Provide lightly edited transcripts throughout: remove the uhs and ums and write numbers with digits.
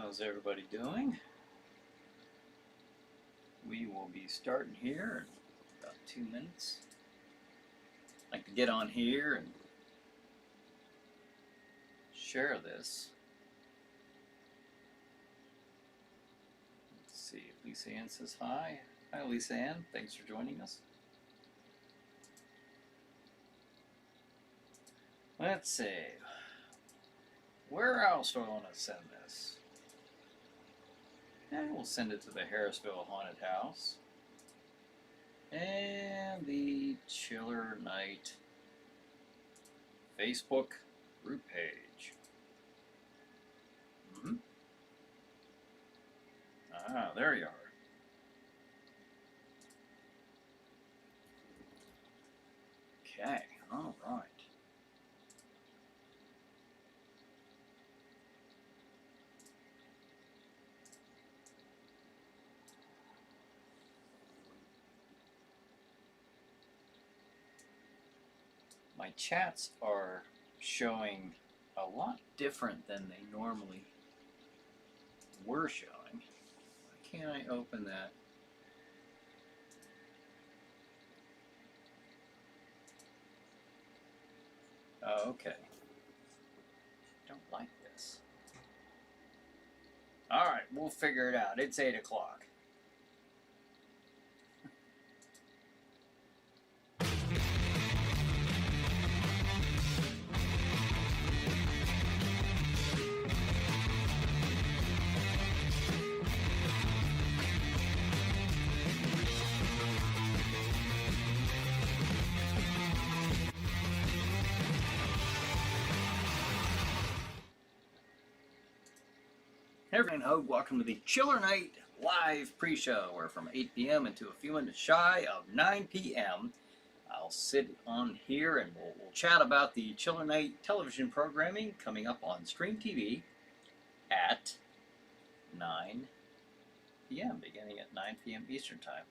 How's everybody doing? We will be starting here in about 2 minutes. I'd like to get on here and share this. Let's see if Lisa Ann says hi. Hi Lisa Ann, thanks for joining us. Let's see. Where else do I want to send this? And we'll send it to the Harrisville Haunted House and the ChillerNight Facebook group page. Ah, there you are. Okay, all right. My chats are showing a lot different than they normally were showing. Why can't I open that? Oh, okay. Don't like this. All right, we'll figure it out. It's 8 o'clock. Hey everyone, welcome to the ChillerNight live pre-show. We're from 8 p.m. into a few minutes shy of 9 p.m. I'll sit on here and we'll chat about the ChillerNight television programming coming up on Stream TV at 9 p.m. beginning at 9 p.m. Eastern Time.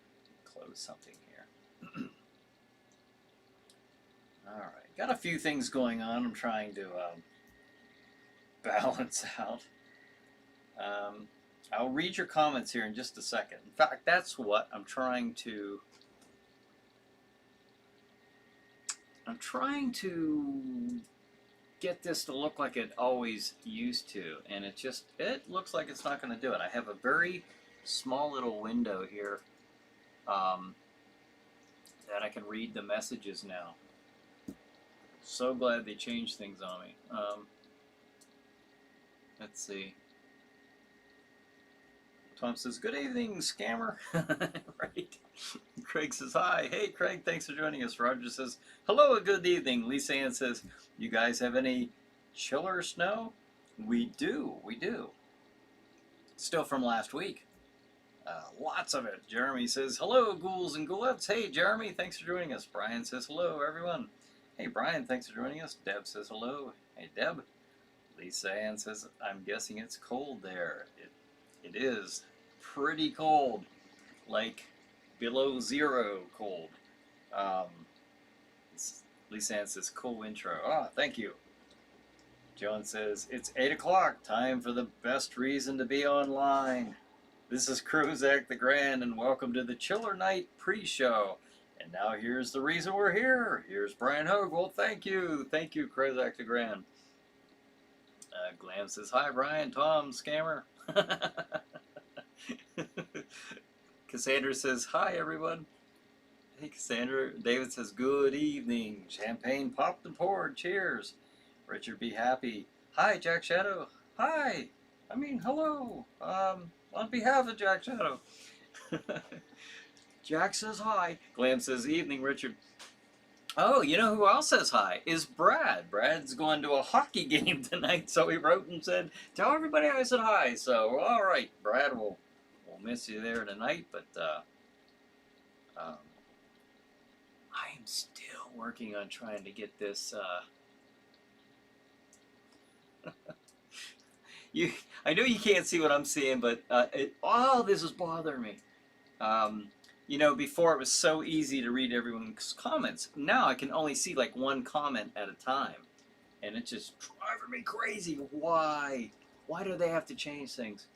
Close something here. All right, got a few things going on. I'm trying to balance out. I'll read your comments here in just a second. In fact, that's what I'm trying to get this to look like it always used to, and it looks like it's not going to do it. I have a very small little window here that I can read the messages now. So glad they changed things on me. Let's see. Tom says, good evening, scammer. Right. Craig says, hi. Hey, Craig, thanks for joining us. Roger says, hello, good evening. Lisa Ann says, you guys have any chiller snow? We do. Still from last week. Lots of it. Jeremy says, hello, ghouls and ghoulettes. Hey, Jeremy, thanks for joining us. Brian says, hello, everyone. Hey, Brian, thanks for joining us. Deb says, hello. Hey, Deb. Lisa Ann says, I'm guessing it's cold there. It is pretty cold, like below zero cold. Lisa Ann says, cool intro. Ah, thank you. Joan says, it's 8 o'clock, time for the best reason to be online. This is Kruzak the Grand, and welcome to the ChillerNight pre-show. And now here's the reason we're here. Here's Brian Hogue. Well, thank you, Kruzak the Grand. Glam says, hi, Brian, Tom, scammer. Cassandra says, hi, everyone. Hey, Cassandra. David says, good evening. Champagne popped and poured. Cheers. Richard, be happy. Hi, Jack Shadow. Hi. I mean, hello. On behalf of Jack Shadow. Jack says hi. Glam says, evening, Richard. Oh, you know who else says hi? Is Brad. Brad's going to a hockey game tonight, so he wrote and said, tell everybody I said hi. So, all right, Brad, we'll miss you there tonight, but I am still working on trying to get this. I know you can't see what I'm seeing, but this is bothering me. You know, before it was so easy to read everyone's comments. Now I can only see like one comment at a time. And it's just driving me crazy. Why? Why do they have to change things?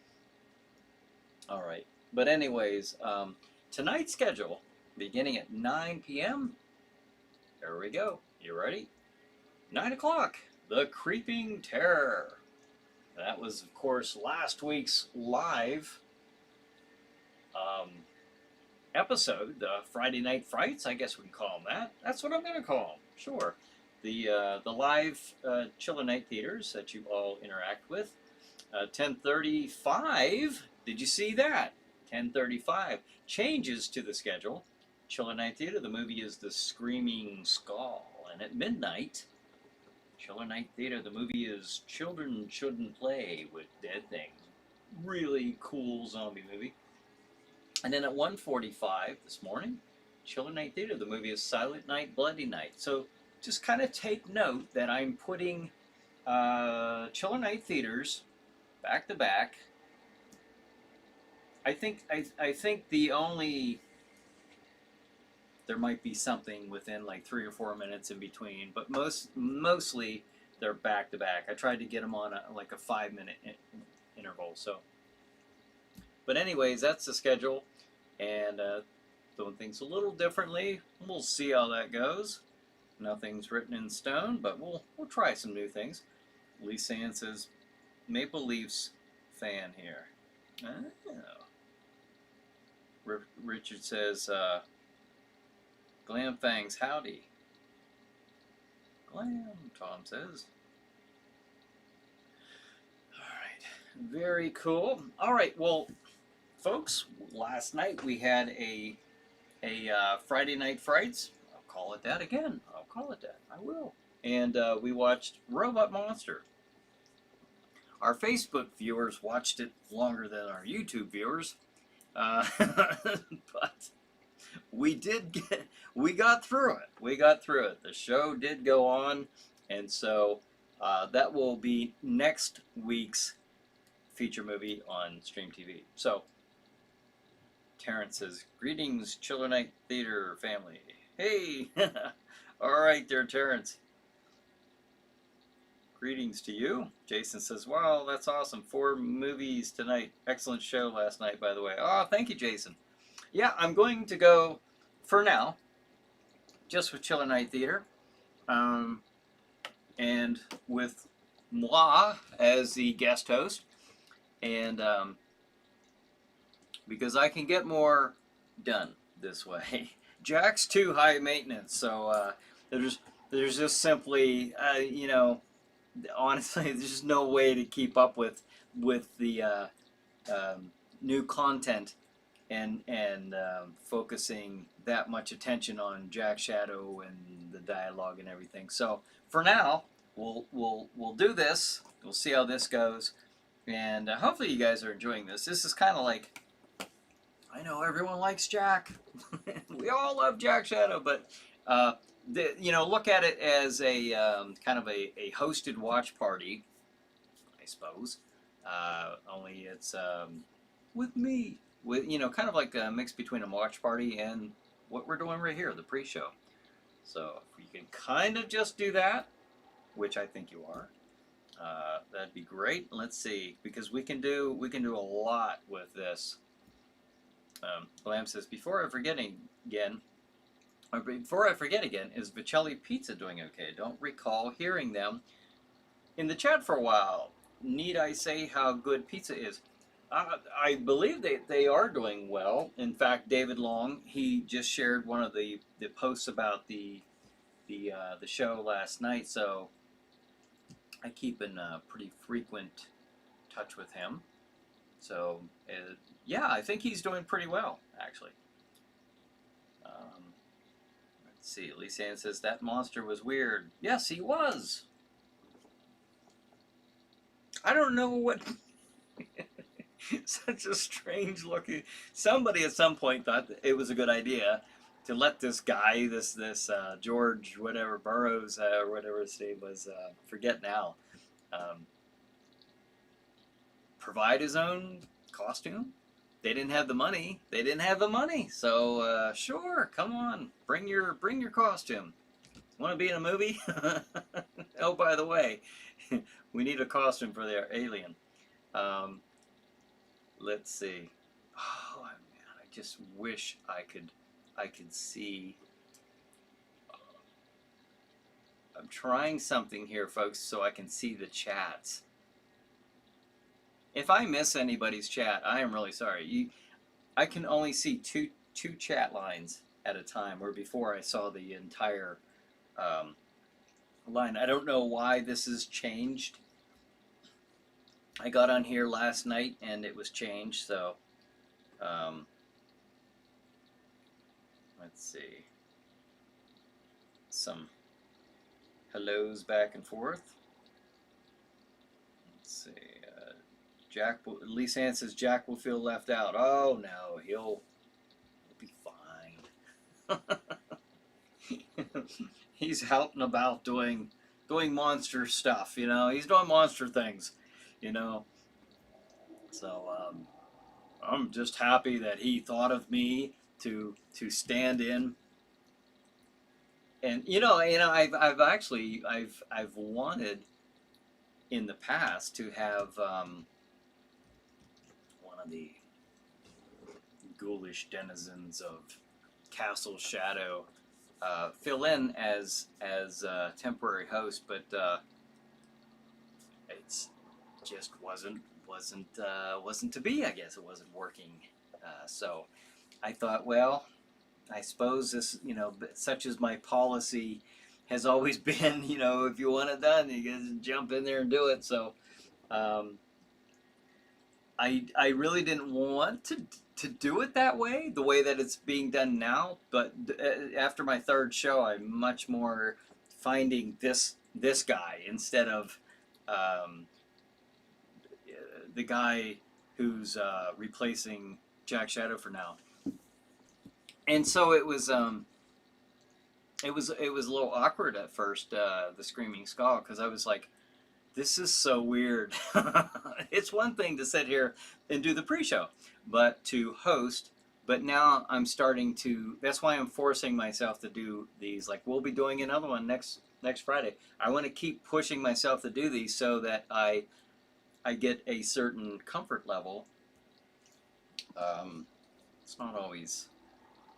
All right. But anyways, tonight's schedule, beginning at 9 p.m. There we go. You ready? 9 o'clock, The Creeping Terror. That was, of course, last week's live episode, the Friday Night Frights, I guess we can call them that. That's what I'm going to call them, sure. The live Chiller Night theaters that you all interact with. 10:35, did you see that? 10:35, changes to the schedule. Chiller Night Theater, the movie is The Screaming Skull. And at midnight, Chiller Night Theater, the movie is Children Shouldn't Play with Dead Things. Really cool zombie movie. And then at 1:45 this morning, Chiller Night Theater, the movie is Silent Night, Bloody Night. So just kind of take note that I'm putting Chiller Night Theaters back to back. I think the only, there might be something within like 3 or 4 minutes in between, but mostly they're back to back. I tried to get them on like a 5-minute interval. So, but anyways, that's the schedule, and doing things a little differently. We'll see how that goes. Nothing's written in stone, but we'll try some new things. Lee Sand says, Maple Leafs fan here. Oh. Richard says, Glam Fangs, howdy. Glam, Tom says. Alright, very cool. Alright, well, folks, last night we had a Friday Night Frights. I'll call it that again. I'll call it that. I will. And we watched Robot Monster. Our Facebook viewers watched it longer than our YouTube viewers. But we got through it. We got through it. The show did go on, and so that will be next week's feature movie on Stream TV. So, Terrence says, greetings, Chiller Night Theater family. Hey! All right there, Terrence. Greetings to you. Jason says, wow, that's awesome. 4 movies tonight. Excellent show last night, by the way. Oh, thank you, Jason. Yeah, I'm going to go, for now, just with Chiller Night Theater. And with moi as the guest host. And because I can get more done this way. Jack's too high maintenance, so there's just simply, you know, honestly, there's just no way to keep up with the new content and focusing that much attention on Jack Shadow and the dialogue and everything. So for now, we'll do this. We'll see how this goes, and hopefully you guys are enjoying this. This is kind of like, I know everyone likes Jack. We all love Jack Shadow, but you know, look at it as a kind of a hosted watch party, I suppose. Only it's with me, with, you know, kind of like a mix between a watch party and what we're doing right here, the pre-show. So if you can kind of just do that, which I think you are, that'd be great. Let's see, because we can do a lot with this. Blam says, before I forget again, is Vicelli Pizza doing okay? Don't recall hearing them in the chat for a while. Need I say how good pizza is? I believe they are doing well. In fact, David Long, he just shared one of the posts about the show last night, so I keep in pretty frequent touch with him. So yeah, I think he's doing pretty well, actually. Let's see, Lisanne says, that monster was weird. Yes, he was. I don't know what... Such a strange looking... Somebody at some point thought that it was a good idea to let this guy, this George, whatever, Burroughs, or whatever his name was, forget now, provide his own costume. They didn't have the money. So sure, come on, bring your costume. Want to be in a movie? Oh, by the way, we need a costume for their alien. Um, let's see. Oh man, I just wish I could see. I'm trying something here, folks, so I can see the chats. If I miss anybody's chat, I am really sorry. I can only see two chat lines at a time, where before I saw the entire um, line. I don't know why this has changed. I got on here last night and it was changed, so um, let's see. Some hellos back and forth. Let's see. Lisa Ann says Jack will feel left out. Oh no, he'll be fine. He's out and about doing monster stuff. You know, he's doing monster things. You know, so I'm just happy that he thought of me to stand in. And I've actually I've wanted in the past to have one of the ghoulish denizens of Castle Shadow fill in as temporary host, but it's just wasn't to be. I guess it wasn't working. So I thought, well, I suppose this, such as my policy has always been, if you want it done, you guys jump in there and do it. So I really didn't want to do it that way, the way that it's being done now. But after my third show, I'm much more finding this guy instead of the guy who's replacing Jack Shadow for now. And so it was a little awkward at first, the Screaming Skull, because I was like, this is so weird. It's one thing to sit here and do the pre-show, but to host. But now I'm starting to. That's why I'm forcing myself to do these. Like, we'll be doing another one next Friday. I want to keep pushing myself to do these so that I get a certain comfort level. It's not always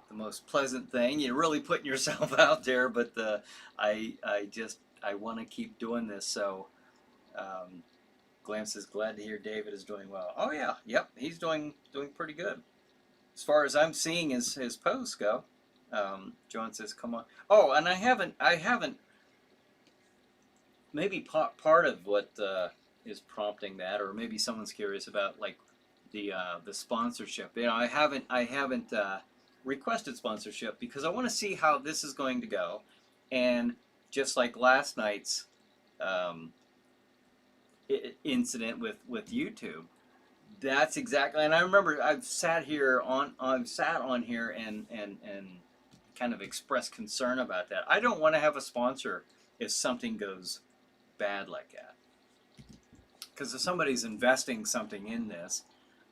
the most pleasant thing. You're really putting yourself out there, but I want to keep doing this. So Glam says, glad to hear David is doing well. Oh yeah, yep, he's doing pretty good as far as I'm seeing his posts go. John says, come on. Oh, and I haven't maybe part of what is prompting that, or maybe someone's curious about like the sponsorship. I haven't requested sponsorship because I want to see how this is going to go, and just like last night's incident with YouTube, that's exactly. And I remember I've sat on here and kind of expressed concern about that. I don't want to have a sponsor if something goes bad like that, because if somebody's investing something in this,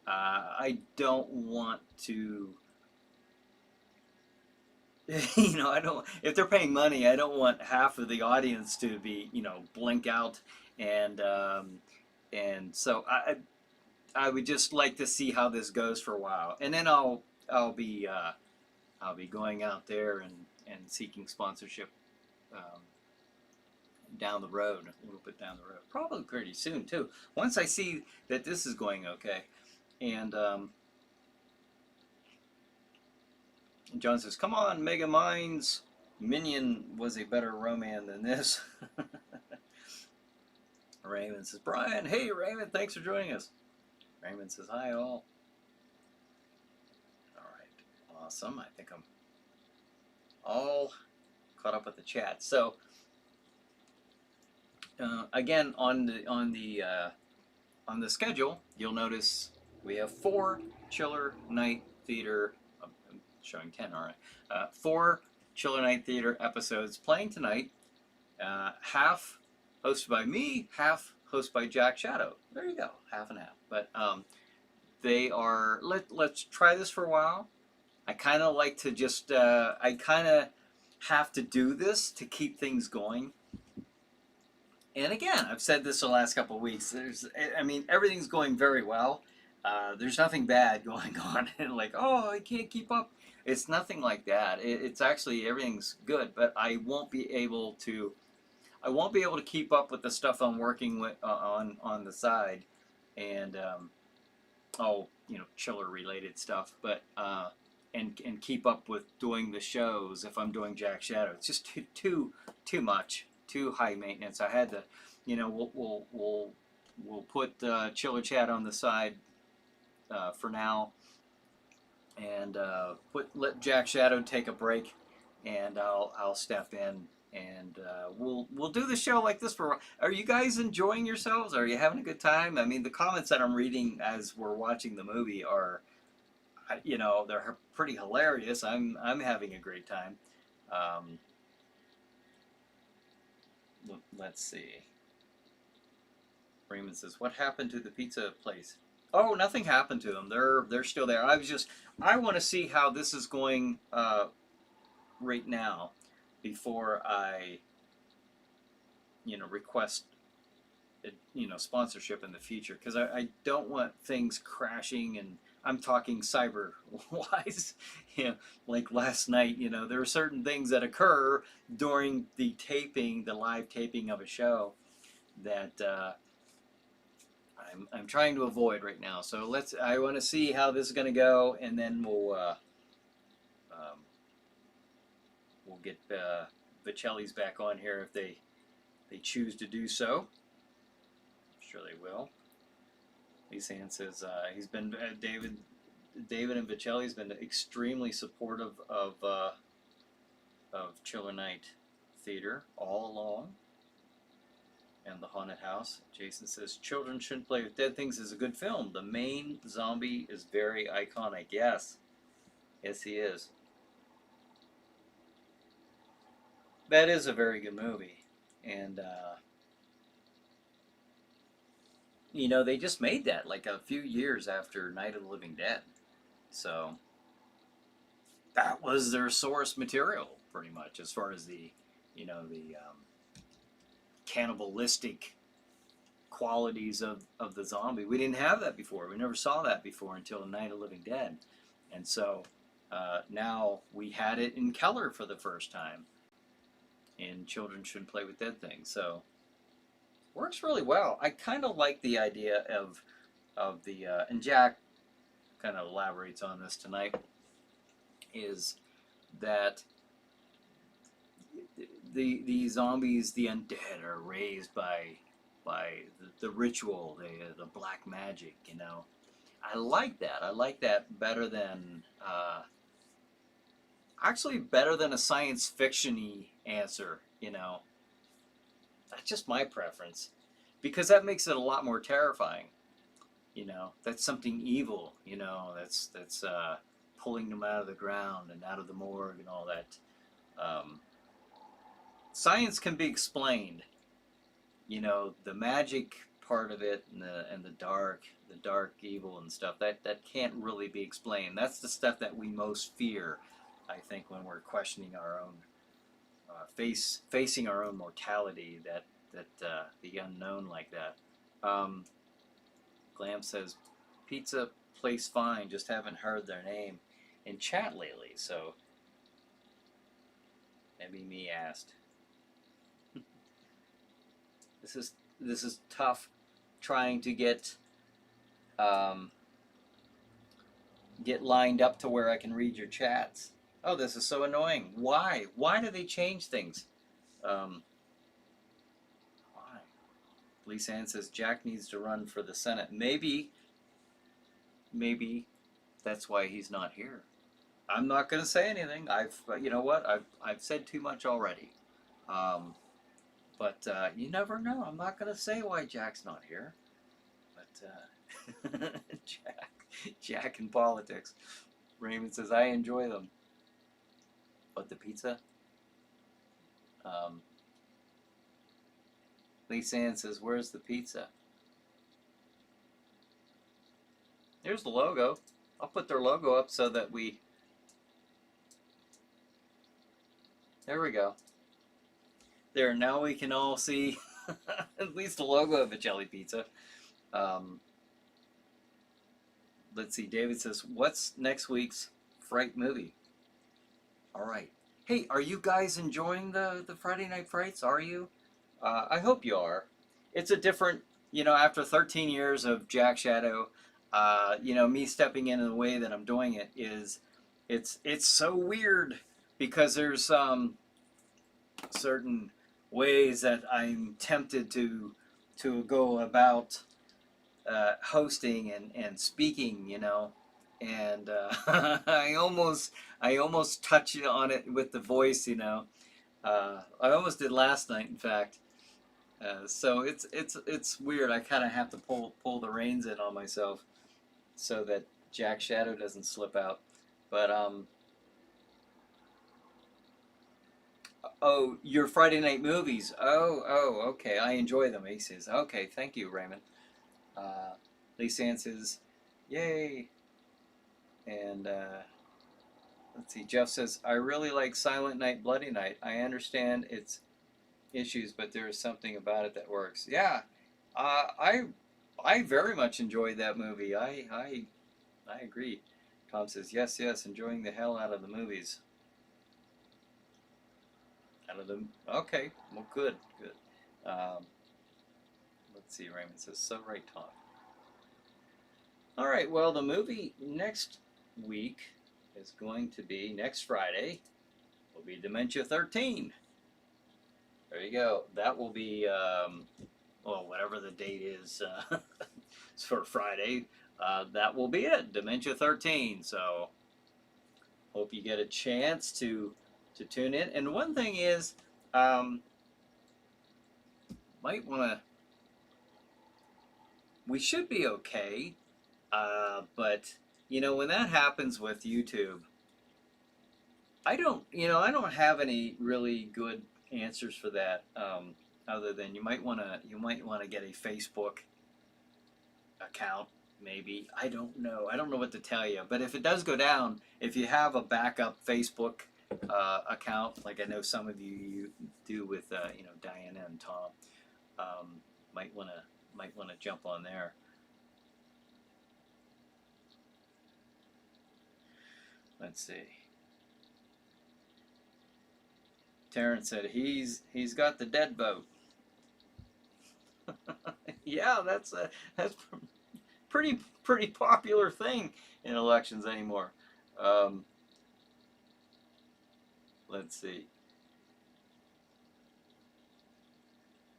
I don't want to. I don't. If they're paying money, I don't want half of the audience to be, blink out, and so I would just like to see how this goes for a while, and then I'll be going out there and seeking sponsorship down the road, a little bit down the road, probably pretty soon too. Once I see that this is going okay, and John says, come on, Mega Minds. Minion was a better Roman than this. Raymond says, Brian, hey Raymond, thanks for joining us. Raymond says, hi all. All right, awesome. I think I'm all caught up with the chat. So again, on the schedule, you'll notice we have 4 Chiller Night Theater. I'm showing 10, all right. 4 Chiller Night Theater episodes playing tonight. Half hosted by me, half hosted by Jack Shadow. There you go, half and half. But they are. Let's try this for a while. I kind of like to just. I kind of have to do this to keep things going. And again, I've said this the last couple of weeks. I mean, everything's going very well. There's nothing bad going on. Like, oh, I can't keep up. It's nothing like that. It's actually everything's good, but I won't be able to. I won't be able to keep up with the stuff I'm working with on the side, and chiller related stuff. But and keep up with doing the shows if I'm doing Jack Shadow. It's just too much, too high maintenance. I had to, we'll put Chiller Chat on the side for now, and let Jack Shadow take a break, and I'll step in. And we'll do the show like this for a while. Are you guys enjoying yourselves? Are you having a good time? I mean, the comments that I'm reading as we're watching the movie are, they're pretty hilarious. I'm having a great time. Um, let's see. Raymond says, "What happened to the pizza place?" Oh, nothing happened to them. They're still there. I want to see how this is going right now before I request sponsorship in the future, because I don't want things crashing, and I'm talking cyber wise. Like last night, there are certain things that occur during the live taping of a show that I'm trying to avoid right now. So I want to see how this is going to go, and then we'll get Vicelli's back on here if they choose to do so. I'm sure they will. Lisanne says he's been David and Vicelli's been extremely supportive of ChillerNight Theater all along, and the haunted house. Jason says Children Shouldn't Play with Dead Things is a good film. The main zombie is very iconic. Yes, he is. That is a very good movie, and they just made that like a few years after Night of the Living Dead, so that was their source material pretty much, as far as the cannibalistic qualities of the zombie. We didn't have that before. We never saw that before until Night of the Living Dead, and so now we had it in Keller for the first time in Children Shouldn't Play with Dead Things. So works really well. I kind of like the idea of the and Jack kind of elaborates on this tonight, is that the zombies, the undead, are raised by the ritual, the black magic. I like that. I like that better than actually better than a science fiction-y answer. That's just my preference, because that makes it a lot more terrifying. That's something evil. That's pulling them out of the ground and out of the morgue and all that. Science can be explained. The magic part of it, and the dark evil and stuff, that can't really be explained. That's the stuff that we most fear, I think, when we're questioning our own facing our own mortality, that the unknown like that. Glam says, "Pizza place fine, just haven't heard their name in chat lately, so maybe me asked." This is tough, trying to get lined up to where I can read your chats. Oh, this is so annoying. Why? Why do they change things? Why? Lisanne says Jack needs to run for the Senate. Maybe that's why he's not here. I'm not going to say anything. You know what? I've said too much already. But you never know. I'm not going to say why Jack's not here. But Jack and politics. Raymond says, I enjoy them. But the pizza? Lisanne says, where's the pizza? There's the logo. I'll put their logo up so that we... There we go. There, now we can all see At least the logo of a jelly pizza. Um, let's see. David says, "What's next week's Fright movie?" All right. Hey, are you guys enjoying the Friday Night Frights? Are you? I hope you are. It's a different, after 13 years of Jack Shadow, me stepping in the way that I'm doing it is, it's so weird because there's certain ways that I'm tempted to go about hosting and speaking, and I almost touch on it with the voice, I almost did last night, in fact. So it's weird. I kind of have to pull the reins in on myself so that Jack Shadow doesn't slip out. But oh, your Friday night movies. Oh, okay. I enjoy them. He says, okay, thank you, Raymond. Lisa Ann says, yay. And let's see. Jeff says, I really like Silent Night, Bloody Night. I understand its issues, but there is something about it that works. Yeah, I very much enjoyed that movie. I agree. Tom says, yes, enjoying the hell out of the movies. Out of them. Okay, well, good. Let's see. Raymond says, so right, Tom. All right. Well, the movie next week is going to be next Friday. Will be Dementia 13. There you go. That will be, well, whatever the date is for Friday. That will be it. Dementia 13. So hope you get a chance to tune in. And one thing is, might want to. We should be okay, but when that happens with YouTube, I don't have any really good answers for that. Other than you might want to get a Facebook account, maybe. I don't know what to tell you. But if it does go down, if you have a backup Facebook account, like I know some of you do with Diana and Tom, might want to jump on there. Let's see. Terrence said he's got the dead vote. Yeah, that's pretty popular thing in elections anymore. Um, let's see.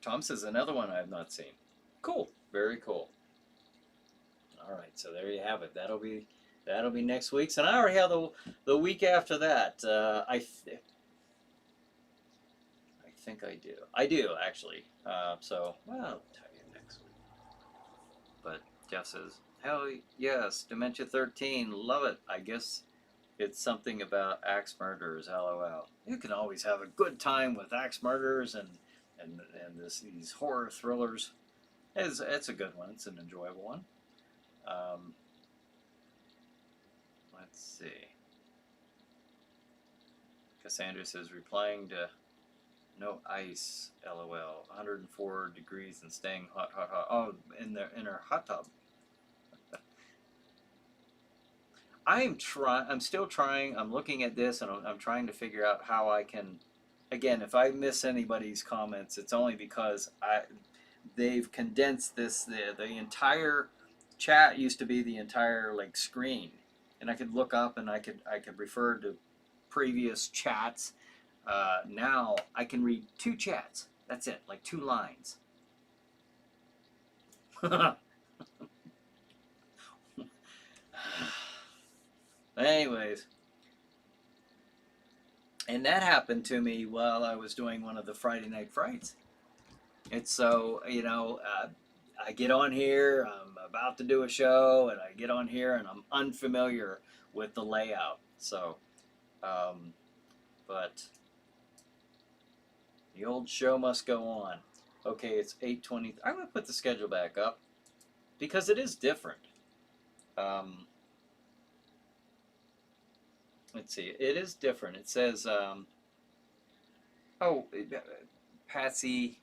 Tom says another one I have not seen. Cool, very cool. All right, so there you have it. That'll be next week's, and I already have the week after that. I think I do. I do actually. So well, I'll tell you next week. But Jeff says, hell yes, Dementia 13, love it. I guess it's something about axe murderers. LOL. You can always have a good time with axe murderers and these horror thrillers. It's a good one. It's an enjoyable one. Let's see. Cassandra says, replying to no ice, LOL. 104 degrees and staying hot. Oh, in her hot tub. I'm still trying. I'm looking at this and I'm trying to figure out how I can. Again, if I miss anybody's comments, it's only because they've condensed this. The entire chat used to be the entire screen, and I could look up and I could refer to previous chats. Now I can read 2 chats. That's it, like 2 lines. Anyways, and that happened to me while I was doing one of the Friday Night Frights. And so, I get on here, I'm about to do a show, and I get on here and I'm unfamiliar with the layout. So, but the old show must go on. Okay, it's 8:20. I'm going to put the schedule back up because it is different. Let's see. It is different. It says, oh, Patsy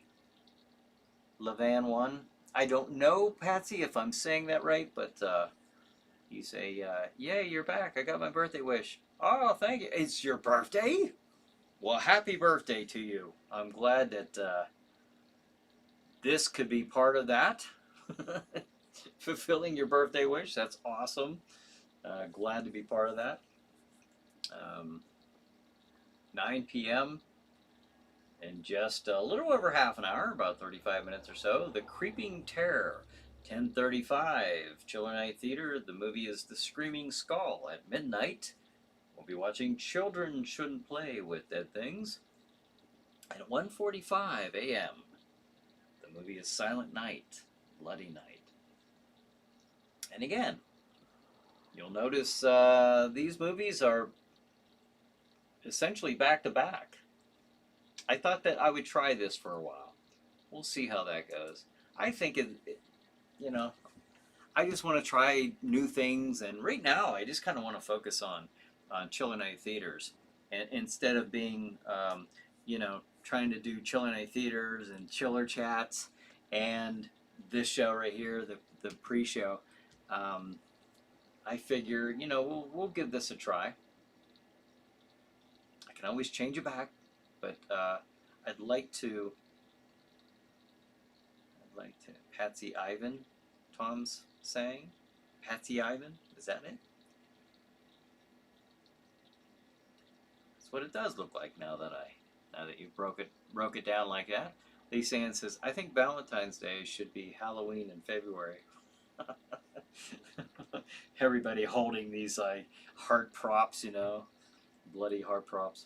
Levan one. I don't know, Patsy, if I'm saying that right, but you say, "Yay, you're back! I got my birthday wish." Oh, thank you. It's your birthday. Well, happy birthday to you. I'm glad that this could be part of that. Fulfilling your birthday wish. That's awesome. Glad to be part of that. Um, 9 p.m. in just a little over half an hour, about 35 minutes or so. The Creeping Terror, 10:35. Chiller Night Theater. The movie is The Screaming Skull. At midnight, we'll be watching Children Shouldn't Play with Dead Things. At 1:45 a.m., the movie is Silent Night, Bloody Night. And again, you'll notice these movies are essentially back to back. I thought that I would try this for a while. We'll see how that goes. I think you know, I just want to try new things, and right now I just kind of want to focus on Chiller Night Theaters, and instead of being, trying to do Chiller Night Theaters and Chiller Chats, and this show right here, the pre-show. I figure, we'll give this a try. I can always change it back, but I'd like to. Patsy Ivan, Tom's saying. Patsy Ivan, is that it? That's what it does look like now that you broke it down like that. Lee Sand says, I think Valentine's Day should be Halloween in February. Everybody holding these like heart props, bloody heart props.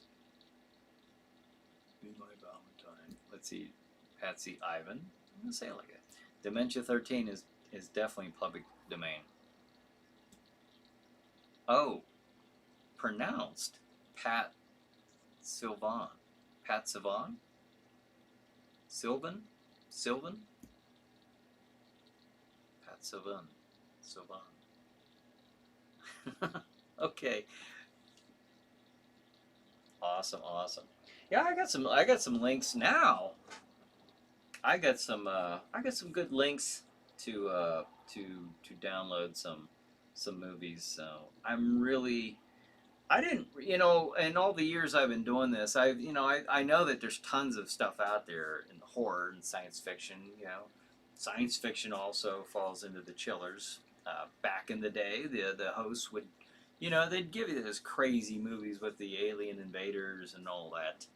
Be my Valentine. Let's see, Patsy Ivan. I'm gonna say it like that. Dementia 13 is definitely public domain. Oh, pronounced Pat Sylvan. Pat Sylvan? Sylvan? Pat Sylvan. Okay. Awesome. Yeah, I got some links now. I got some good links to download some movies. So I didn't, in all the years I've been doing this, I know that there's tons of stuff out there in the horror and science fiction. Science fiction also falls into the chillers. Back in the day, the hosts would, they'd give you those crazy movies with the alien invaders and all that.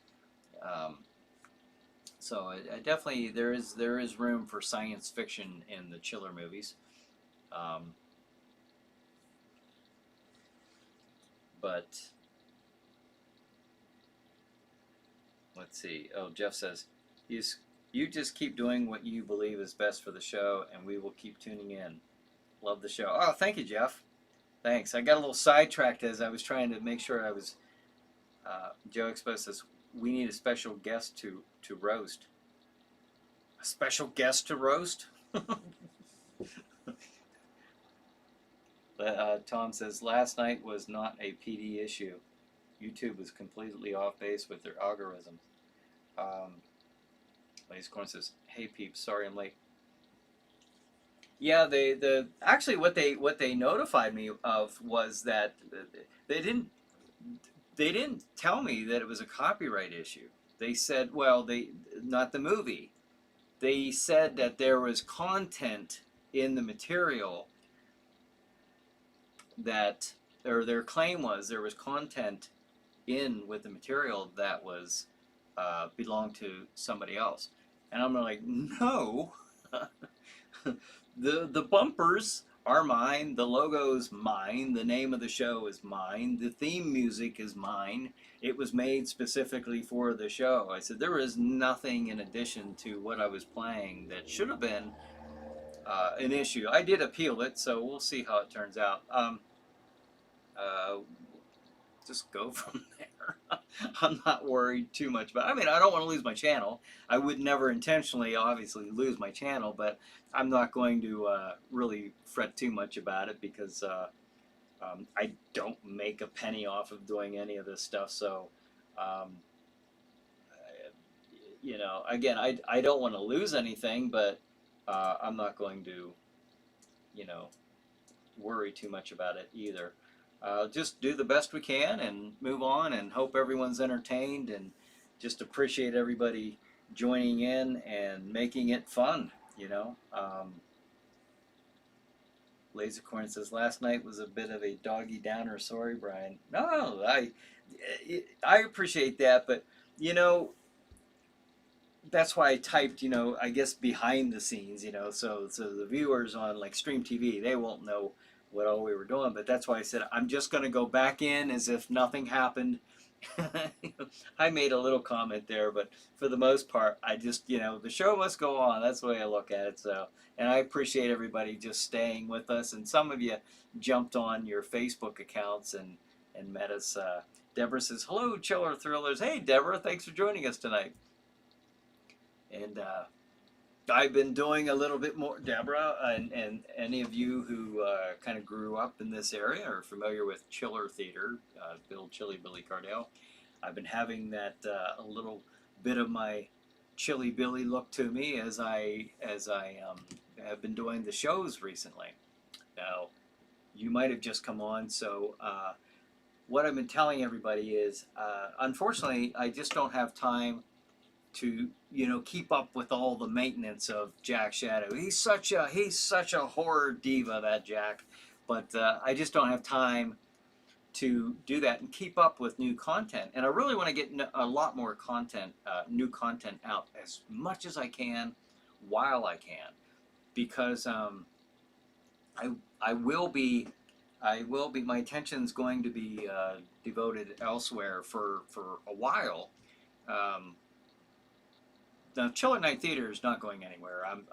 So I definitely there is room for science fiction in the chiller movies. But let's see. Oh, Jeff says, you just keep doing what you believe is best for the show, and we will keep tuning in. Love the show. Oh, thank you, Jeff. Thanks. I got a little sidetracked as I was trying to make sure I was. Joe Expo says, we need a special guest to roast. A special guest to roast? Tom says, last night was not a PD issue. YouTube was completely off base with their algorithms. Lace Corn says, hey peeps, sorry I'm late. Yeah, actually what they notified me of was that they didn't tell me that it was a copyright issue. They said, not the movie. They said that there was content in the material or their claim was there was content with the material that was belonged to somebody else. And I'm like, no. The bumpers are mine, the logo's mine, the name of the show is mine, the theme music is mine. It was made specifically for the show. I said there is nothing in addition to what I was playing that should have been an issue. I did appeal it, so we'll see how it turns out. Just go from there. I'm not worried too much about it. I mean, I don't want to lose my channel. I would never intentionally, obviously, lose my channel, but I'm not going to really fret too much about it because I don't make a penny off of doing any of this stuff. So you know, again, I don't want to lose anything, but I'm not going to, you know, worry too much about it either. Just do the best we can and move on, and hope everyone's entertained, and just appreciate everybody joining in and making it fun. You know, Lasercorn says last night was a bit of a doggy downer. Sorry, Brian. No, I appreciate that, but you know, that's why I typed, you know, I guess behind the scenes, you know, so the viewers on like Stream TV, they won't know what all we were doing. But that's why I said I'm just going to go back in as if nothing happened. I made a little comment there, but for the most part, I just, you know, the show must go on. That's the way I look at it. So, and I appreciate everybody just staying with us. And some of you jumped on your Facebook accounts and met us. Deborah says, "Hello, Chiller Thrillers." Hey, Deborah, thanks for joining us tonight. And I've been doing a little bit more, Deborah, and any of you who kind of grew up in this area are familiar with Chiller Theater, Chili Billy Cardell. I've been having that a little bit of my Chili Billy look to me as I have been doing the shows recently. Now, you might have just come on, so what I've been telling everybody is, unfortunately, I just don't have time to, you know, keep up with all the maintenance of Jack Shadow. He's such a horror diva, that Jack, but I just don't have time to do that and keep up with new content. And I really want to get a lot more content, new content out as much as I can while I can, because I will be. My attention's going to be devoted elsewhere for a while. Um, Now, ChillerNight Theater is not going anywhere. I'm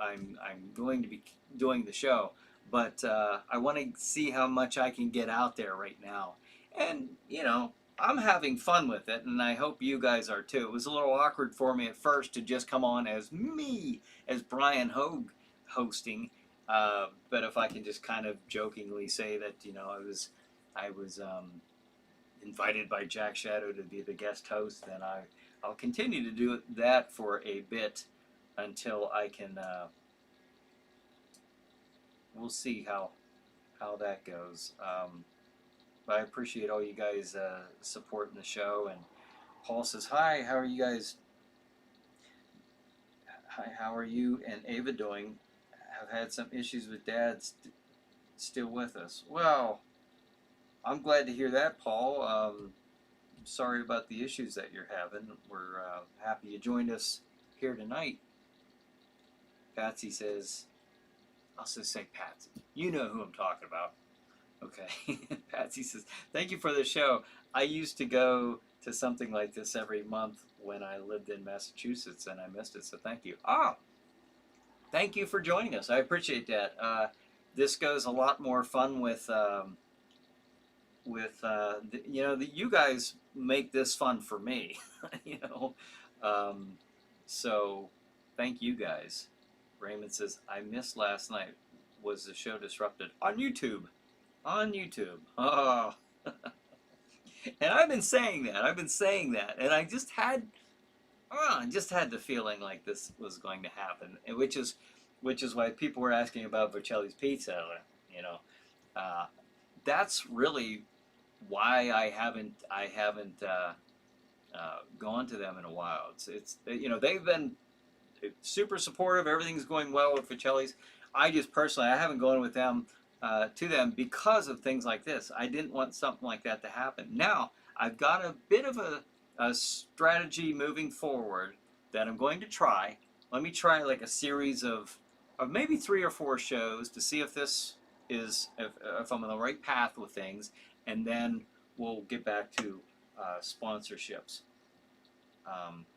going to be doing the show, but I want to see how much I can get out there right now. And you know, I'm having fun with it, and I hope you guys are too. It was a little awkward for me at first to just come on as me, as Brian Hogue hosting. But if I can just kind of jokingly say that, you know, I was invited by Jack Shadow to be the guest host, then I'll continue to do that for a bit until I can. We'll see how that goes. But I appreciate all you guys supporting the show. And Paul says, "Hi, how are you guys? Hi, how are you and Ava doing? Have had some issues with Dad still with us." Well, I'm glad to hear that, Paul. Sorry about the issues that you're having. We're happy you joined us here tonight. Patsy says, I'll just say Patsy. You know who I'm talking about. Okay. Patsy says, "Thank you for the show. I used to go to something like this every month when I lived in Massachusetts, and I missed it, so thank you." Ah, thank you for joining us. I appreciate that. This goes a lot more fun with you know, you guys make this fun for me. You know, um, so thank you guys. Raymond says, "I missed last night. Was the show disrupted on YouTube?" On YouTube. Oh. And I've been saying that. And I just had the feeling like this was going to happen, and which is why people were asking about Vercelli's Pizza. You know, uh, that's really why I haven't gone to them in a while. It's you know, they've been super supportive. Everything's going well with Vercelli's. I just personally, I haven't gone with them to them because of things like this. I didn't want something like that to happen. Now I've got a bit of a strategy moving forward that I'm going to try. Let me try like a series of maybe 3 or 4 shows to see if this is if I'm on the right path with things, and then we'll get back to sponsorships. Um,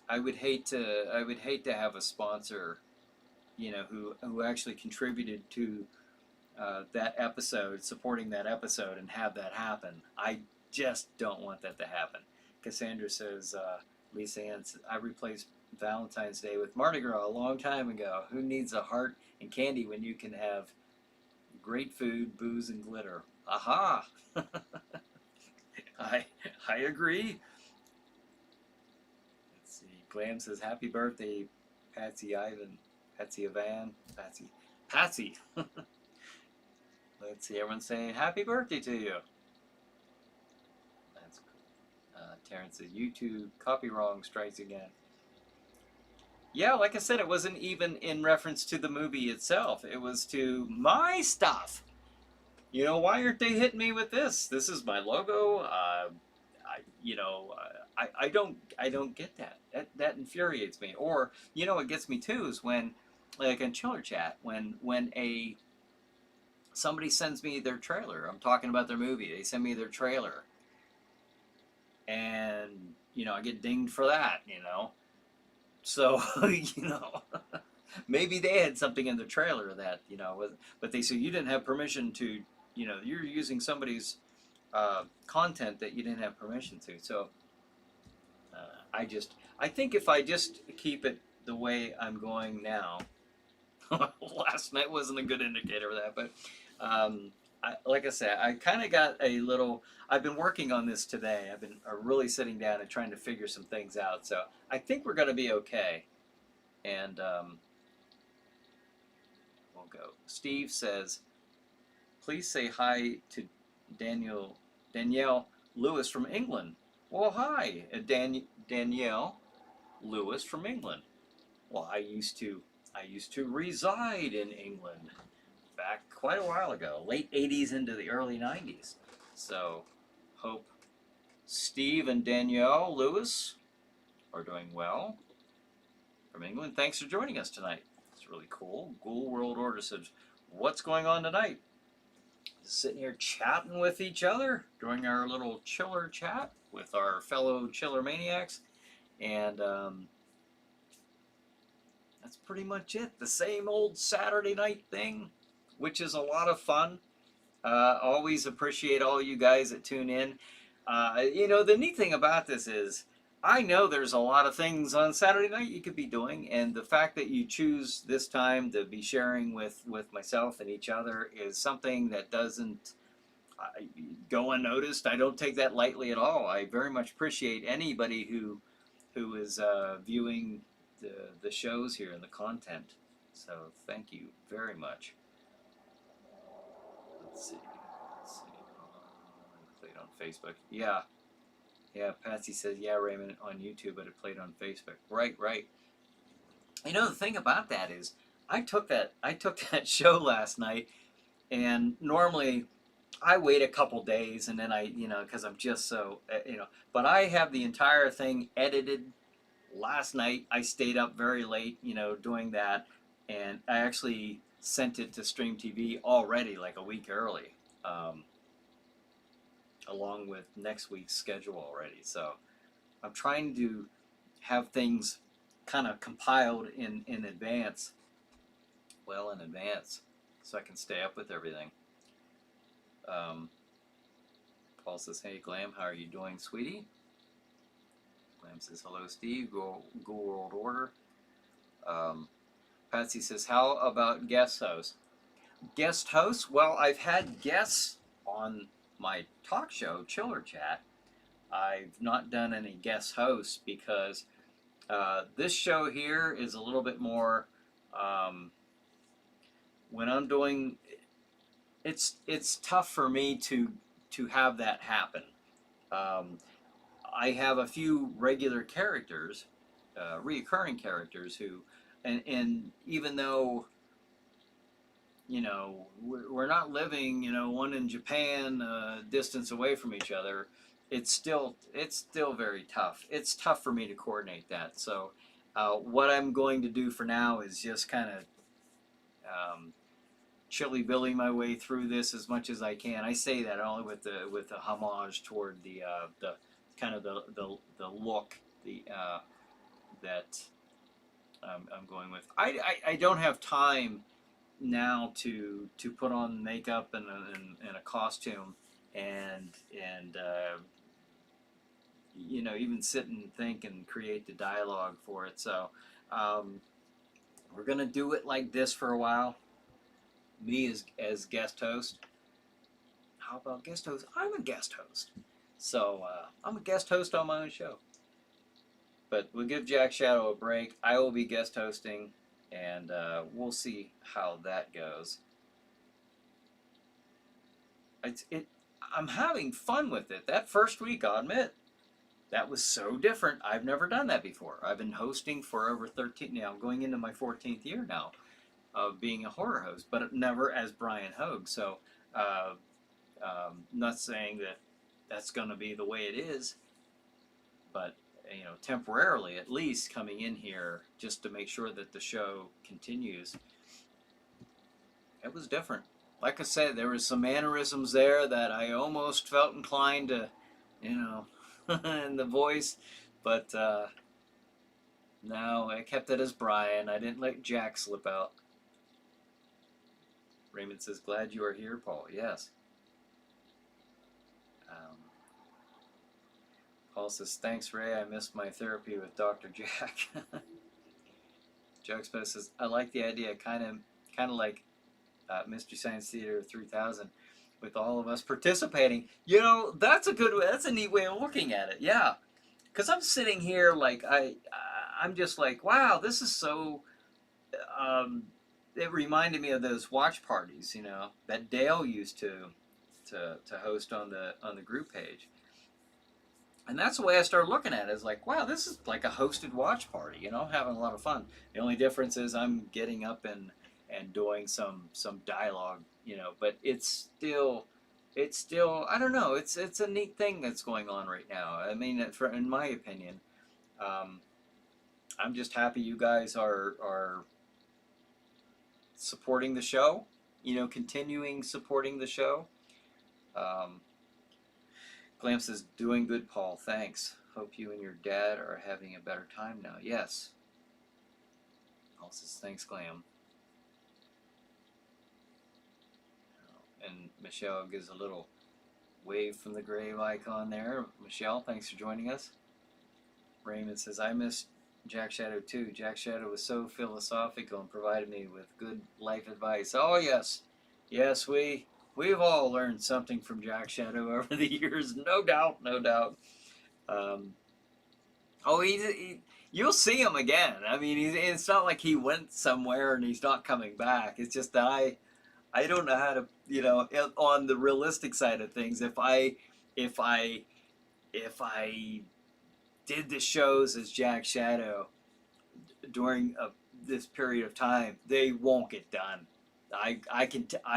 I would hate to have a sponsor, you know, who actually contributed to that episode, supporting that episode, and have that happen. I just don't want that to happen. Cassandra says, Lisa Ann, "I replaced Valentine's Day with Mardi Gras a long time ago. Who needs a heart and candy when you can have great food, booze, and glitter?" Aha! I agree. Glam says, happy birthday, Patsy Ivan, Patsy Ivan, Patsy. Let's see, everyone's saying happy birthday to you. That's cool. Terrence says, YouTube copy wrong strikes again. Yeah, like I said, it wasn't even in reference to the movie itself. It was to my stuff. You know, why aren't they hitting me with this? This is my logo. I don't get that. That infuriates me. Or, you know, what gets me too is when, like in Chiller Chat, when somebody sends me their trailer. I'm talking about their movie. They send me their trailer, and you know, I get dinged for that. You know, so you know, maybe they had something in the trailer that you know was, but they say you didn't have permission to. You know, you're using somebody's content that you didn't have permission to. So I think if I just keep it the way I'm going now, last night wasn't a good indicator of that, but like I said, I kind of got a little, I've been working on this today. I've been really sitting down and trying to figure some things out. So I think we're going to be okay. And we'll go. Steve says, please say hi to Danielle Lewis from England. Well, hi, Danielle Lewis from England. Well, I used to reside in England back quite a while ago, late 80s into the early 90s. So, hope Steve and Danielle Lewis are doing well from England. Thanks for joining us tonight. It's really cool. Ghoul World Order says, what's going on tonight? Just sitting here chatting with each other, doing our little chiller chat with our fellow chiller maniacs. And that's pretty much it. The same old Saturday night thing, which is a lot of fun. Always appreciate all you guys that tune in. You know, the neat thing about this is I know there's a lot of things on Saturday night you could be doing, and the fact that you choose this time to be sharing with myself and each other is something that doesn't go unnoticed. I don't take that lightly at all. I very much appreciate anybody who is viewing the shows here and the content. So thank you very much. Let's see. Played on Facebook. Yeah. Patsy says, yeah, Raymond, on YouTube, but it played on Facebook. Right. You know, the thing about that is, I took that show last night, and normally I wait a couple days, and then because I'm just so, but I have the entire thing edited. Last night I stayed up very late, doing that, and I actually sent it to Stream TV already, like a week early, along with next week's schedule already. So I'm trying to have things kind of compiled in advance, well in advance, so I can stay up with everything. Paul says, hey Glam, how are you doing, sweetie? Glam says, hello Steve, Go World Order. Patsy says, how about guest hosts? Guest hosts? Well, I've had guests on my talk show, Chiller Chat. I've not done any guest hosts because this show here is a little bit more, when I'm doing, it's tough for me to have that happen. I have a few regular characters, reoccurring characters who, and even though, we're not living, one in Japan, distance away from each other, it's still very tough. It's tough for me to coordinate that. So what I'm going to do for now is just kind of Chilly Billy my way through this as much as I can. I say that only with a homage toward the kind of the look that I'm going with. I don't have time now to put on makeup and a costume and even sit and think and create the dialogue for it. So we're gonna do it like this for a while. Me as guest host. How about guest host? I'm a guest host. So I'm a guest host on my own show. But we'll give Jack Shadow a break. I will be guest hosting, and we'll see how that goes. I'm having fun with it. That first week, I'll admit, that was so different. I've never done that before. I've been hosting for over 13, now going into my 14th year now of being a horror host, but never as Brian Hogue. So, uh, not saying that that's going to be the way it is, but temporarily at least coming in here just to make sure that the show continues. It was different. Like I said, there was some mannerisms there that I almost felt inclined to, in the voice, but no, I kept it as Brian. I didn't let Jack slip out. Raymond says, glad you are here, Paul. Yes. Paul says, thanks, Ray. I missed my therapy with Dr. Jack. Juxpo says, I like the idea, kind of like Mystery Science Theater 3000, with all of us participating. That's a neat way of looking at it. Yeah, because I'm sitting here like I'm just like, wow, this is so. It reminded me of those watch parties, that Dale used to host on the group page. And that's the way I started looking at it. It's like, wow, this is like a hosted watch party, having a lot of fun. The only difference is I'm getting up and doing some dialogue, but it's still I don't know, it's a neat thing that's going on right now. I mean, in my opinion, I'm just happy you guys are supporting the show, continuing supporting the show. Glam says, doing good, Paul. Thanks. Hope you and your dad are having a better time now. Yes. Paul says, thanks, Glam. And Michelle gives a little wave from the grave icon there. Michelle, thanks for joining us. Raymond says, I miss Jack Shadow too. Jack Shadow was so philosophical and provided me with good life advice. Oh, yes. Yes, we've all learned something from Jack Shadow over the years. No doubt, no doubt. You'll see him again. I mean, it's not like he went somewhere and he's not coming back. It's just that I don't know how to, on the realistic side of things, if I did the shows as Jack Shadow during this period of time, they won't get done. I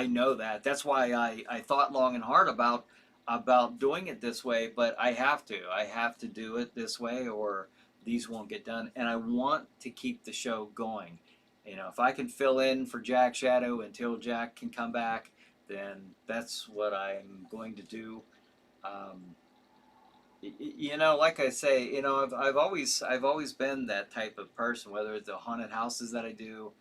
know that. That's why I thought long and hard about doing it this way, but I have to do it this way or these won't get done. And I want to keep the show going. If I can fill in for Jack Shadow until Jack can come back, then that's what I'm going to do. Like I say, I've always been that type of person, whether it's the haunted houses that I do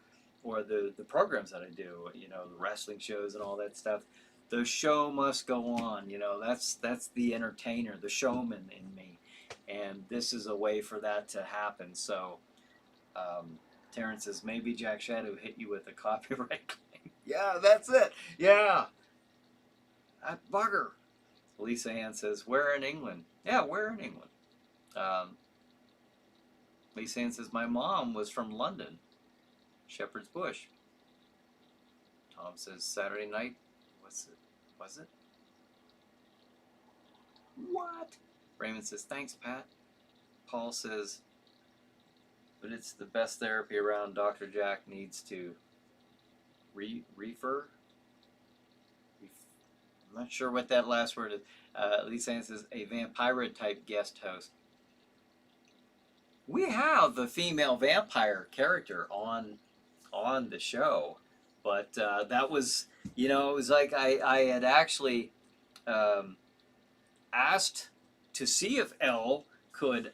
or the programs that I do, the wrestling shows and all that stuff. The show must go on, that's the entertainer, the showman in me. And this is a way for that to happen. So, Terrence says, maybe Jack Shadow hit you with a copyright claim. Yeah, that's it. Yeah. That bugger. Lisa Ann says, where in England? Yeah, where in England? Lisa Ann says, my mom was from London, Shepherd's Bush. Tom says, Saturday night. Was it? What? Raymond says, thanks, Pat. Paul says, but it's the best therapy around. Dr. Jack needs to refer. I'm not sure what that last word is. Lisa Ann says, a vampire type guest host. We have the female vampire character on the show, but that was, it was like I had actually asked to see if Elle could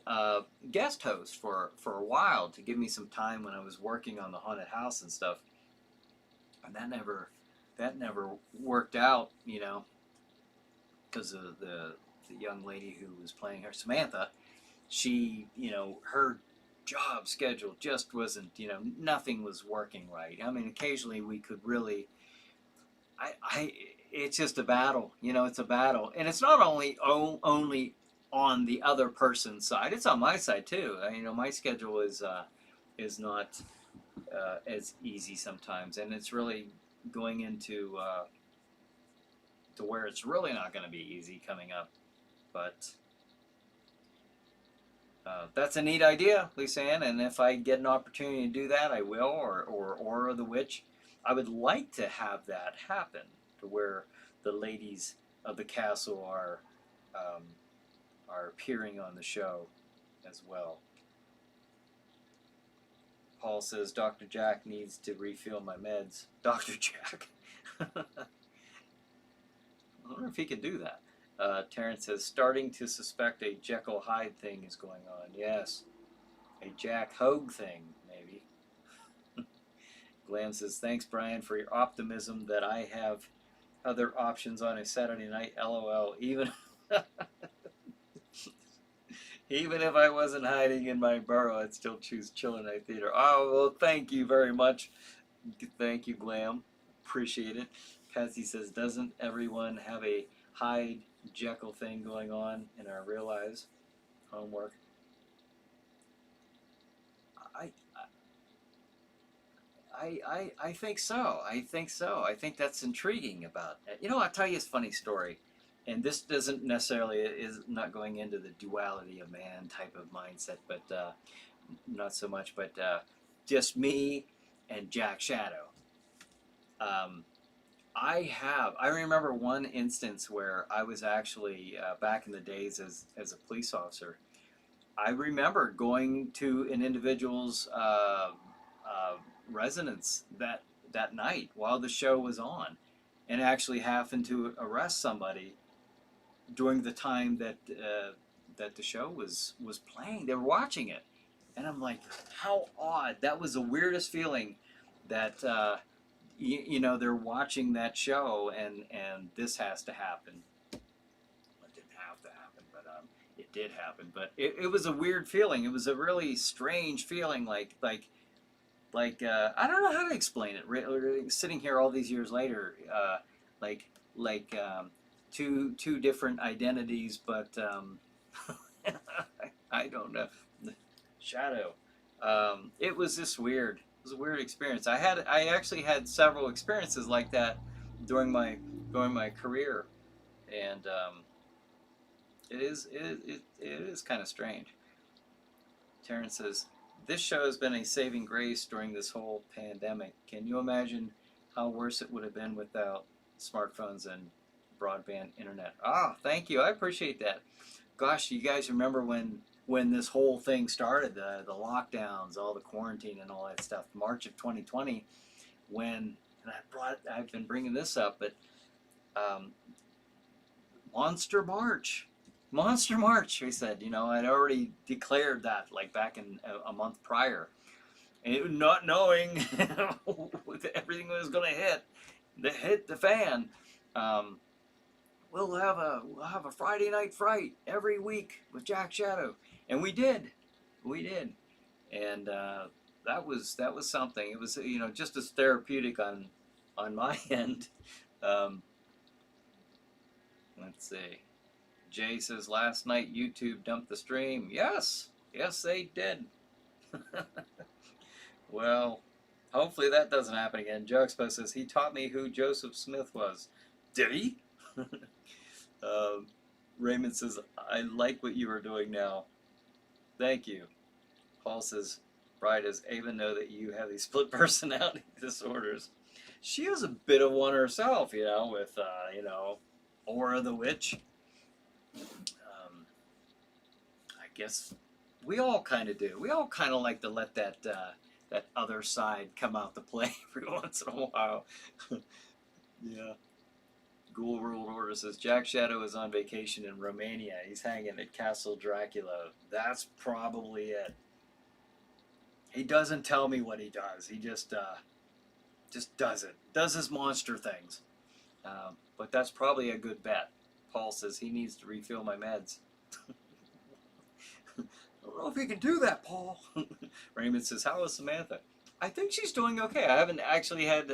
guest host for a while to give me some time when I was working on the haunted house and stuff, and that never worked out, because of the young lady who was playing her, Samantha. She, her job schedule just wasn't, nothing was working right. I mean, occasionally we could really, it's just a battle, it's a battle. And it's not only on the other person's side. It's on my side too. My schedule is not as easy sometimes, and it's really going into to where it's really not going to be easy coming up. But that's a neat idea, Lisa Ann, and if I get an opportunity to do that, I will. Or Aura the Witch, I would like to have that happen to where the ladies of the castle um, are appearing on the show as well. Paul says Dr. Jack needs to refill my meds. Dr. Jack. I wonder if he can do that. Terrence says, starting to suspect a Jekyll Hyde thing is going on. Yes. A Jack Hogue thing, maybe. Glam says, thanks, Brian, for your optimism that I have other options on a Saturday night. LOL. Even if I wasn't hiding in my burrow, I'd still choose ChillerNight Theater. Oh, well, thank you very much. Thank you, Glam. Appreciate it. Patsy says, doesn't everyone have a Hyde Jekyll thing going on in our real lives? Homework. I think so. I think so. I think that's intriguing about it. I'll tell you a funny story. And this doesn't necessarily, is not going into the duality of man type of mindset, but not so much, but just me and Jack Shadow. I remember one instance where I was actually, back in the days as a police officer, I remember going to an individual's residence that night while the show was on, and actually having to arrest somebody during the time that the show was playing. They were watching it, and I'm like, how odd! That was the weirdest feeling. That they're watching that show, and this has to happen. It didn't have to happen, but it did happen. But it was a weird feeling. It was a really strange feeling, like I don't know how to explain it. Sitting here all these years later, like two different identities, but I don't know. Shadow. It was just weird. It was a weird experience. I actually had several experiences like that during my career, and it is kind of strange. Terrence says, this show has been a saving grace during this whole pandemic. Can you imagine how worse it would have been without smartphones and broadband internet? Thank you. I appreciate that. Gosh, you guys remember when this whole thing started, the lockdowns, all the quarantine and all that stuff, March of 2020, and I've been bringing this up, but Monster March, we said, I'd already declared that like back in a month prior, and not knowing everything was going to hit the fan. We'll have a Friday Night Fright every week with Jack Shadow, and we did, and that was something. It was just as therapeutic on my end. Let's see. Jay says last night YouTube dumped the stream. Yes, they did. Well, hopefully that doesn't happen again. Joe Expo says he taught me who Joseph Smith was. Did he? Raymond says, I like what you are doing now. Thank you. Paul says, Bride, does Ava know that you have these split personality disorders? She has a bit of one herself, with, Aura the Witch. I guess we all kind of do. We all kind of like to let that other side come out to play every once in a while. Yeah. Ghoul World Order says, Jack Shadow is on vacation in Romania. He's hanging at Castle Dracula. That's probably it. He doesn't tell me what he does. He just does it. Does his monster things. But that's probably a good bet. Paul says he needs to refill my meds. I don't know if he can do that, Paul. Raymond says, how is Samantha? I think she's doing okay. I haven't actually had...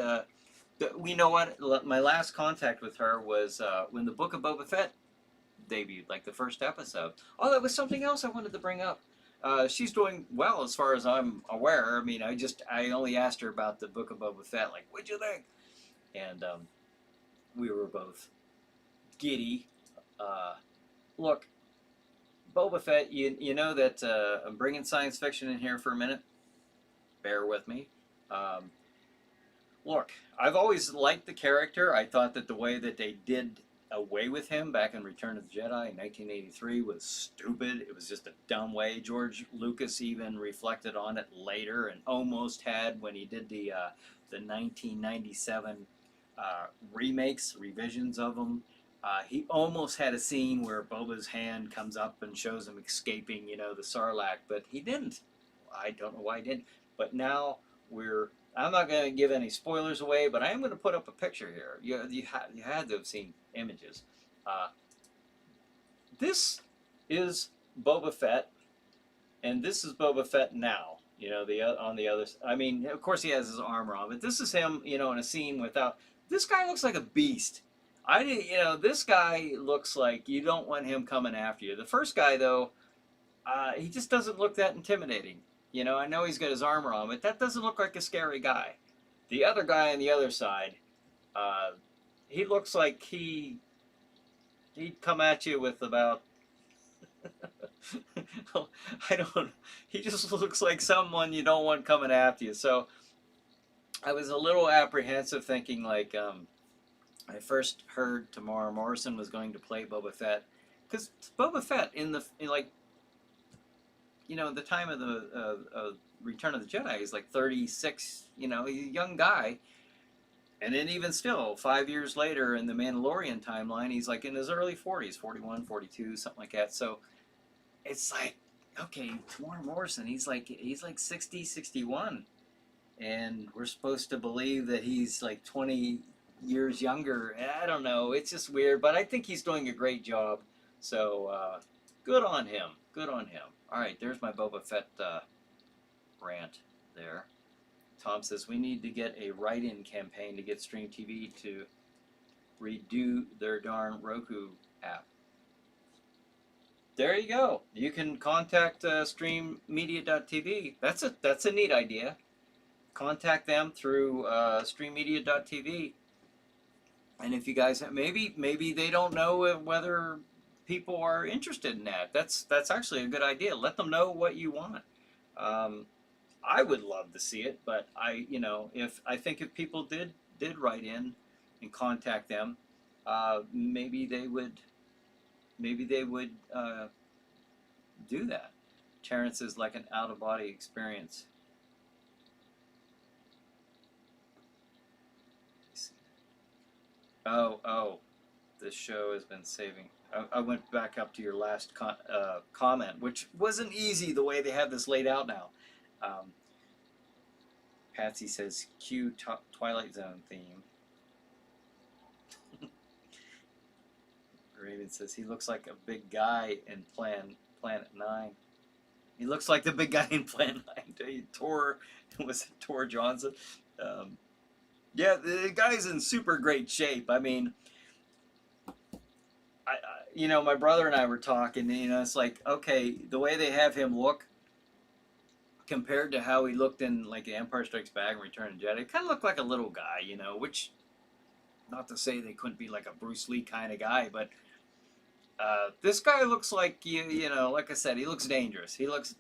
you know what? My last contact with her was when the Book of Boba Fett debuted, like the first episode. Oh, that was something else I wanted to bring up. She's doing well as far as I'm aware. I mean, I only asked her about the Book of Boba Fett, like, what'd you think? And we were both giddy. Uh, Look, Boba Fett, you know that I'm bringing science fiction in here for a minute. Bear with me. Um, Look, I've always liked the character. I thought that the way that they did away with him back in Return of the Jedi in 1983 was stupid. It was just a dumb way. George Lucas even reflected on it later and almost had when he did the 1997 remakes, revisions of them. He almost had a scene where Boba's hand comes up and shows him escaping, the Sarlacc, but he didn't. I don't know why he didn't. But now I'm not going to give any spoilers away, but I am going to put up a picture here. You had to have seen images. This is Boba Fett, and this is Boba Fett now. On the other. I mean, of course he has his armor on, but this is him. In a scene without. This guy looks like a beast. This guy looks like you don't want him coming after you. The first guy, though, he just doesn't look that intimidating. I know he's got his armor on, but that doesn't look like a scary guy. The other guy on the other side, he looks like he'd come at you with about, he just looks like someone you don't want coming after you. So I was a little apprehensive thinking like, I first heard Tamara Morrison was going to play Boba Fett, because Boba Fett in the time of the Return of the Jedi, he's like 36. He's a young guy, and then even still, 5 years later in the Mandalorian timeline, he's like in his early 40s, 41, 42, something like that. So it's like, okay, Tamara Morrison, he's like 60, 61, and we're supposed to believe that he's like 20 years younger. I don't know. It's just weird, but I think he's doing a great job. So good on him. Good on him. All right, there's my Boba Fett rant there. Tom says we need to get a write-in campaign to get Stream TV to redo their darn Roku app. There you go. You can contact streammedia.tv. That's a neat idea. Contact them through streammedia.tv. And if you guys maybe they don't know whether people are interested in that. That's actually a good idea. Let them know what you want. I would love to see it, but if people did write in and contact them, maybe they would do that. Terrence is like an out-of-body experience. Oh, this show has been saving. I went back up to your last comment, which wasn't easy the way they have this laid out now. Patsy says, cue Twilight Zone theme. Raven says, he looks like a big guy in Planet 9. He looks like the big guy in Planet 9. Was it Tor Johnson? Yeah, the guy's in super great shape. I mean, my brother and I were talking, it's like, okay, the way they have him look compared to how he looked in like Empire Strikes Back and Return of the Jedi, it kind of looked like a little guy, which, not to say they couldn't be like a Bruce Lee kind of guy, but this guy looks like, like I said, he looks dangerous. He looks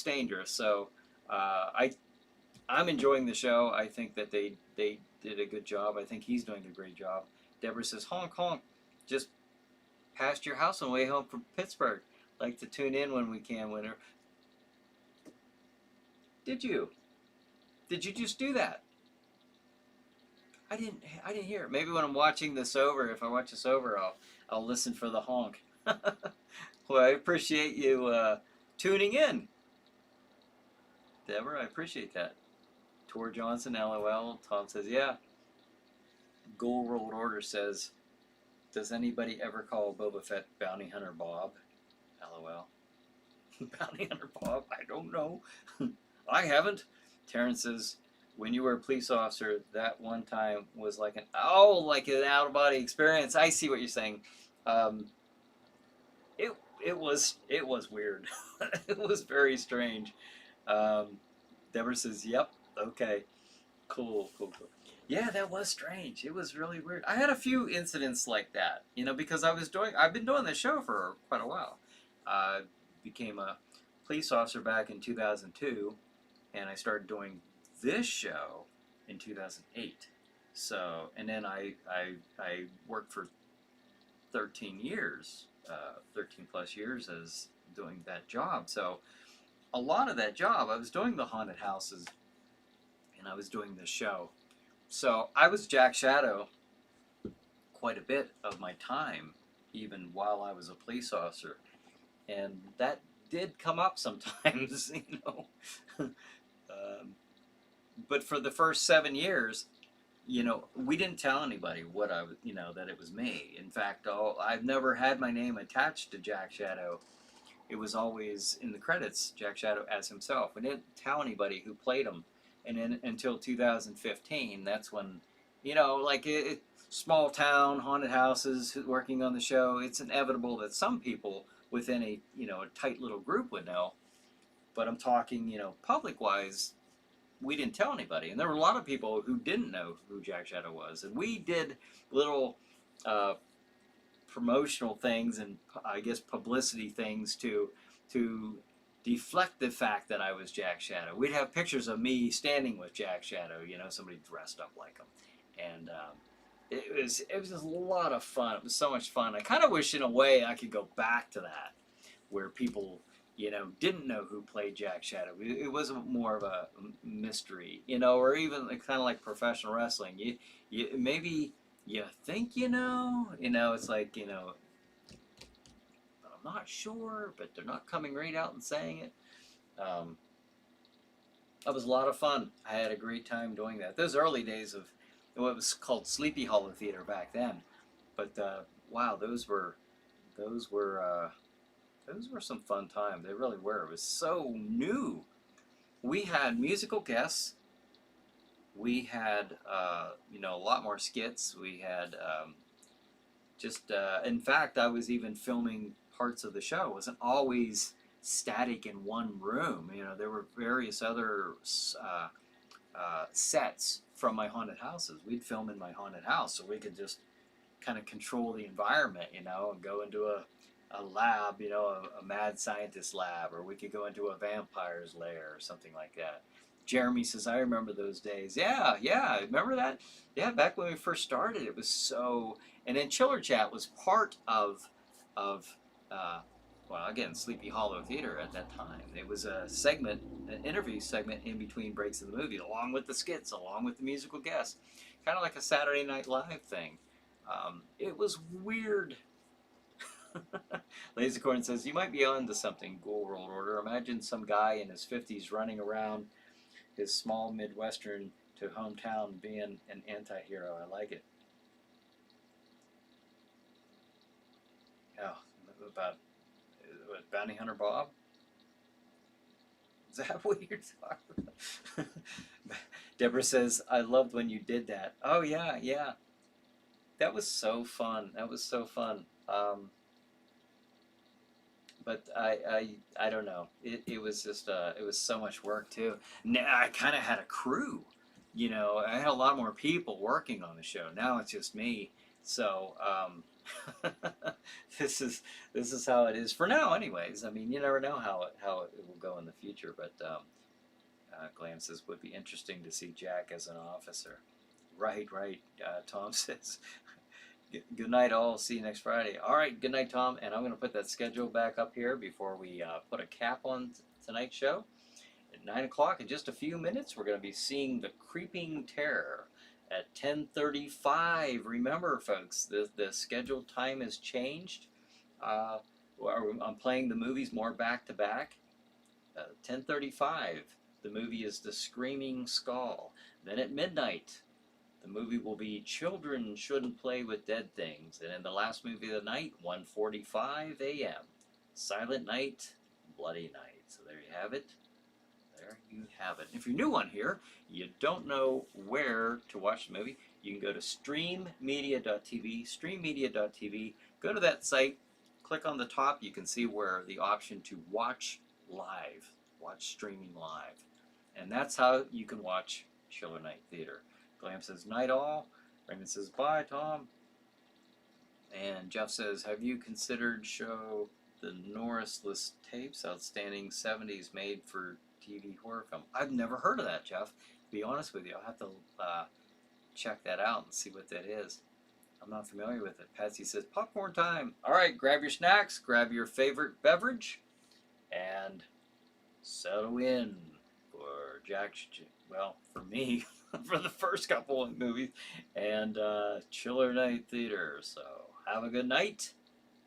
dangerous. So I'm enjoying the show. I think that they did a good job. I think he's doing a great job. Deborah says, honk, honk, just past your house on the way home from Pittsburgh. Like to tune in when we can, Winter. Did you just do that? I didn't hear it. Maybe when I'm watching this over, if I watch this over, I'll listen for the honk. Well, I appreciate you tuning in, Deborah. I appreciate that. Tor Johnson, LOL. Tom says, yeah. Gold Rolled Order says, does anybody ever call Boba Fett Bounty Hunter Bob? LOL. Bounty Hunter Bob? I don't know. I haven't. Terrence says, when you were a police officer, that one time was like an out-of-body experience. I see what you're saying. it was weird. It was very strange. Um, Deborah says, "Yep, okay, cool, cool, cool." Yeah, that was strange. It was really weird. I had a few incidents like that, because I've been doing this show for quite a while. I became a police officer back in 2002, and I started doing this show in 2008. So, and then I worked for 13 years, 13 plus years as doing that job. So a lot of that job, I was doing the haunted houses and I was doing this show. So I was Jack Shadow quite a bit of my time, even while I was a police officer. And that did come up sometimes, but for the first 7 years, we didn't tell anybody what that it was me. In fact, I've never had my name attached to Jack Shadow. It was always in the credits, Jack Shadow as himself. We didn't tell anybody who played him. And then until 2015, that's when, small town, haunted houses, working on the show, it's inevitable that some people within a tight little group would know. But I'm talking, public-wise, we didn't tell anybody. And there were a lot of people who didn't know who Jack Shadow was. And we did little promotional things and, I guess, publicity things to deflect the fact that I was Jack Shadow. We'd have pictures of me standing with Jack Shadow, somebody dressed up like him. And it was just a lot of fun. It was so much fun. I kind of wish in a way I could go back to that, where people didn't know who played Jack Shadow. It wasn't more of a mystery, or even kind of like professional wrestling. You maybe you think it's like, I'm not sure, but they're not coming right out and saying it. That was a lot of fun. I had a great time doing that. Those early days of what was called Sleepy Hollow Theater back then. But wow, those were some fun times. They really were. It was so new. We had musical guests. We had a lot more skits. We had in fact, I was even filming parts of the show. It wasn't always static in one room. There were various other sets from my haunted houses. We'd film in my haunted house, so we could just kind of control the environment, and go into a lab, a mad scientist lab, or we could go into a vampire's lair or something like that. Jeremy says, I remember those days. Yeah, remember that? Yeah, back when we first started, it was so... And then Chiller Chat was part of well, again, Sleepy Hollow Theater at that time. It was a segment, an interview segment in between breaks of the movie, along with the skits, along with the musical guests. Kind of like a Saturday Night Live thing. It was weird. Lasercorn says, you might be onto something, Ghoul World Order. Imagine some guy in his 50s running around his small Midwestern to hometown being an anti-hero. I like it. Oh, about what, Bounty Hunter Bob? Is that what you're talking about? Deborah says, I loved when you did that. Oh, yeah. That was so fun. But I don't know. It was just it was so much work too. Now I kind of had a crew, I had a lot more people working on the show. Now it's just me. So this is how it is for now. Anyways, I mean, you never know how it will go in the future. But Glam says would be interesting to see Jack as an officer. Right. Tom says. Good night, all. See you next Friday. All right, good night, Tom. And I'm going to put that schedule back up here before we put a cap on tonight's show. At 9 o'clock, in just a few minutes, we're going to be seeing The Creeping Terror at 10:35. Remember, folks, the scheduled time has changed. I'm playing the movies more back-to-back. 10:35, the movie is The Screaming Skull. Then at midnight, the movie will be Children Shouldn't Play with Dead Things. And in the last movie of the night, 1:45 a.m., Silent Night, Bloody Night. So there you have it. If you're new on here, you don't know where to watch the movie, you can go to streammedia.tv, go to that site, click click on the top, you can see where the option to watch live, watch streaming live. And that's how you can watch Chiller Night Theater. Glam says, night all. Raymond says, bye, Tom. And Jeff says, have you considered show the Norris List tapes, outstanding 70s made for TV horror film? I've never heard of that, Jeff. To be honest with you, I'll have to check that out and see what that is. I'm not familiar with it. Patsy says, popcorn time. All right, grab your snacks, grab your favorite beverage, and settle in for for me, for the first couple of movies, and Chiller Night Theater. So have a good night.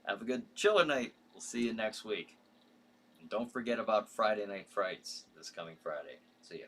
Have a good Chiller Night. We'll see you next week. And don't forget about Friday Night Frights this coming Friday. See ya.